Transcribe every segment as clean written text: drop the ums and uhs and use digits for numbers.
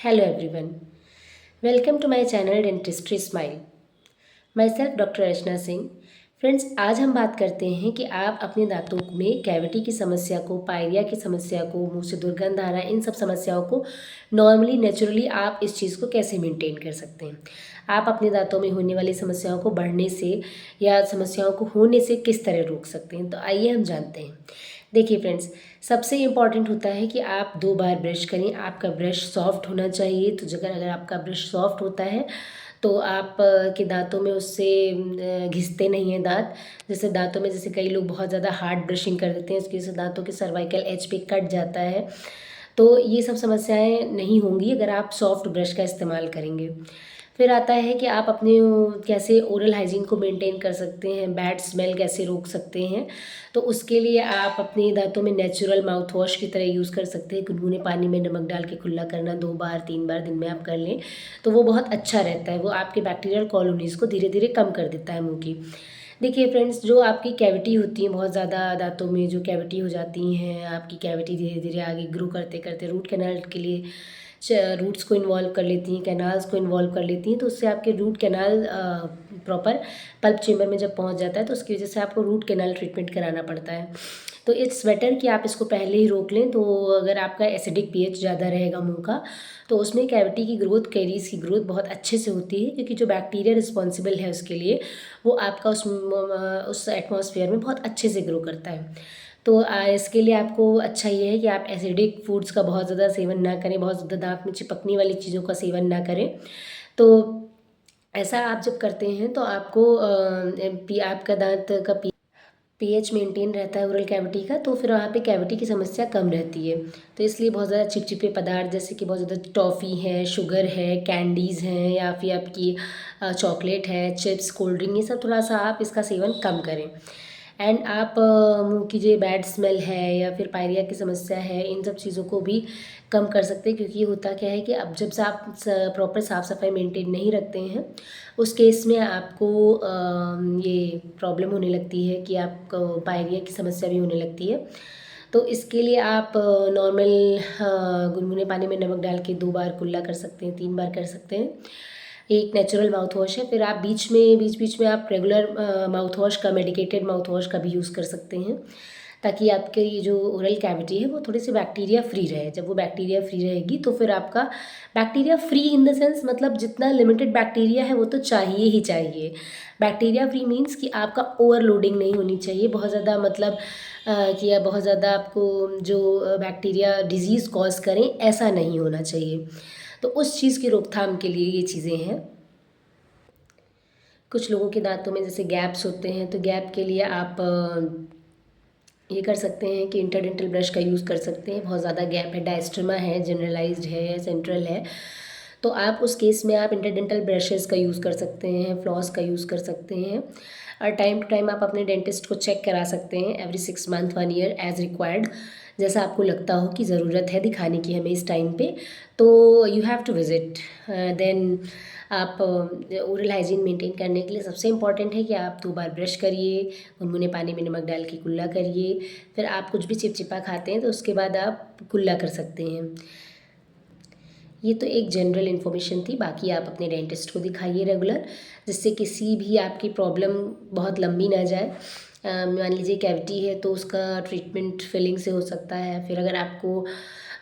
Hello everyone. Welcome to my channel Dentistry Smile. Myself doctor Rachna Singh. Friends, आज हम बात करते हैं कि आप अपने दांतों में कैविटी की समस्या को, पायरिया की समस्या को, मुंह से दुर्गंध आ रहा है, इन सब समस्याओं को नॉर्मली नेचुरली आप इस चीज़ को कैसे मेंटेन कर सकते हैं। आप अपने दांतों में होने वाली समस्याओं को बढ़ने से या समस्याओं को होने से किस तरह रोक सकते हैं। तो आइए हम जानते हैं। देखिए फ्रेंड्स, सबसे इम्पॉर्टेंट होता है कि आप 2 बार ब्रश करें। आपका ब्रश सॉफ्ट होना चाहिए। तो अगर आपका ब्रश सॉफ्ट होता है तो आप के दांतों में उससे घिसते नहीं हैं दांत। जैसे दांतों में जैसे कई लोग बहुत ज़्यादा हार्ड ब्रशिंग कर देते हैं, उसकी वजह से दांतों के सर्वाइकल एज पे कट जाता है। तो ये सब समस्याएं नहीं होंगी अगर आप सॉफ्ट ब्रश का इस्तेमाल करेंगे। फिर आता है कि आप अपने कैसे ओरल हाइजीन को मेंटेन कर सकते हैं, बैड स्मेल कैसे रोक सकते हैं। तो उसके लिए आप अपने दांतों में नेचुरल माउथ वॉश की तरह यूज़ कर सकते हैं। गुनगुने पानी में नमक डाल के कुल्ला करना 2 बार 3 बार दिन में आप कर लें तो वो बहुत अच्छा रहता है। वो आपके बैक्टीरियल कॉलोनीज़ को धीरे धीरे कम कर देता है मुँह की। देखिए फ्रेंड्स, जो आपकी कैविटी होती है, बहुत ज़्यादा दांतों में जो कैविटी हो जाती हैं, आपकी कैविटी धीरे धीरे आगे ग्रो करते करते रूट कैनाल के लिए रूट्स को इन्वॉल्व कर लेती हैं, कैनाल्स को इन्वॉल्व कर लेती हैं। तो उससे आपके root canal proper pulp chamber में जब पहुंच जाता है तो उसकी वजह से आपको रूट कैनाल ट्रीटमेंट कराना पड़ता है। तो इट्स बेटर कि आप इसको पहले ही रोक लें। तो अगर आपका एसिडिक पीएच ज़्यादा रहेगा मुंह का तो उसमें कैविटी की ग्रोथ, कैरीज की ग्रोथ बहुत अच्छे से होती है, क्योंकि जो बैक्टीरिया रिस्पॉन्सिबल है उसके लिए वो आपका उस एटमॉस्फेयर में बहुत अच्छे से ग्रो करता है। तो इसके लिए आपको अच्छा ये है कि आप एसिडिक फूड्स का बहुत ज़्यादा सेवन ना करें, बहुत ज़्यादा दांत में चिपकने वाली चीज़ों का सेवन ना करें। तो ऐसा आप जब करते हैं तो आपको आपका दांत का पीएच मेंटेन रहता है ओरल कैविटी का, तो फिर वहाँ पे कैविटी की समस्या कम रहती है। तो इसलिए बहुत ज़्यादा चिपचिपे पदार्थ जैसे कि बहुत ज़्यादा टॉफ़ी है, शुगर है, कैंडीज़ हैं, या फिर आपकी चॉकलेट है, चिप्स, कोल्ड ड्रिंक, ये सब थोड़ा सा आप इसका सेवन कम करें। एंड आप मुँह की जो बैड स्मेल है या फिर पायरिया की समस्या है, इन सब चीज़ों को भी कम कर सकते हैं। क्योंकि होता क्या है कि अब जब से आप प्रॉपर साफ़ सफाई मेंटेन नहीं रखते हैं, उस केस में आपको ये प्रॉब्लम होने लगती है कि आपको पायरिया की समस्या भी होने लगती है। तो इसके लिए आप नॉर्मल गुनगुने पानी में नमक डाल के 2 बार कुल्ला कर सकते हैं, 3 बार कर सकते हैं। एक नेचुरल माउथ वॉश है। फिर आप बीच-बीच में आप रेगुलर माउथ वॉश का, मेडिकेटेड माउथ वॉश का भी यूज़ कर सकते हैं, ताकि आपके ये जो ओरल कैविटी है वो थोड़ी-सी बैक्टीरिया फ्री रहे। जब वो बैक्टीरिया फ्री रहेगी तो फिर आपका bacteria free in the sense, मतलब जितना लिमिटेड बैक्टीरिया है वो तो चाहिए ही चाहिए। बैक्टीरिया फ्री मीन्स कि आपका ओवरलोडिंग नहीं होनी चाहिए, बहुत ज़्यादा, मतलब कि या बहुत ज़्यादा आपको जो बैक्टीरिया डिजीज़ कॉज़ करें, ऐसा नहीं होना चाहिए। तो उस चीज़ की रोकथाम के लिए ये चीज़ें हैं। कुछ लोगों के दांतों में जैसे गैप्स होते हैं, तो गैप के लिए आप ये कर सकते हैं कि इंटरडेंटल ब्रश का यूज़ कर सकते हैं। बहुत ज़्यादा गैप है, डायस्ट्रमा है, जनरलाइज्ड है, सेंट्रल है, तो आप उस केस में आप इंटरडेंटल ब्रशेज़ का यूज़ कर सकते हैं, फ्लॉस का यूज़ कर सकते हैं। और टाइम टू टाइम आप अपने डेंटिस्ट को चेक करा सकते हैं, every 6 month 1 year as required. जैसा आपको लगता हो कि ज़रूरत है दिखाने की हमें इस टाइम पे, तो you have to visit. Then आप ओरल हाइजीन मेंटेन करने के लिए सबसे इम्पॉर्टेंट है कि आप 2 बार ब्रश करिए, गुनगुने पानी में नमक डाल के कुल्ला करिए। फिर आप कुछ भी चिपचिपा खाते हैं तो उसके बाद आप कुल्ला कर सकते हैं। ये तो एक जनरल इन्फॉर्मेशन थी। बाकी आप अपने डेंटिस्ट को दिखाइए रेगुलर, जिससे किसी भी आपकी प्रॉब्लम बहुत लंबी ना जाए। मान लीजिए कैविटी है तो उसका ट्रीटमेंट फिलिंग से हो सकता है। फिर अगर आपको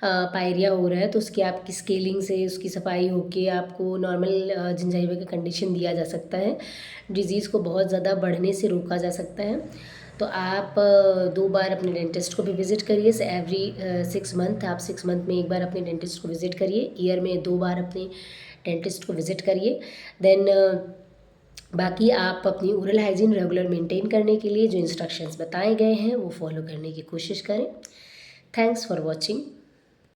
पायरिया हो रहा है तो उसकी आपकी स्केलिंग से उसकी सफाई होके आपको नॉर्मल जिंजाइवा का कंडीशन दिया जा सकता है। डिज़ीज़ को बहुत ज़्यादा बढ़ने से रोका जा सकता है। तो आप 2 बार अपने डेंटिस्ट को भी विज़िट करिए। एवरी 6 मंथ, आप 6 मंथ में 1 बार अपने डेंटिस्ट को विज़िट करिए। ईयर में 2 बार अपने डेंटिस्ट को विज़िट करिए। देन बाकी आप अपनी ओरल हाइजीन रेगुलर मेंटेन करने के लिए जो इंस्ट्रक्शंस बताए गए हैं वो फॉलो करने की कोशिश करें। Thanks for watching.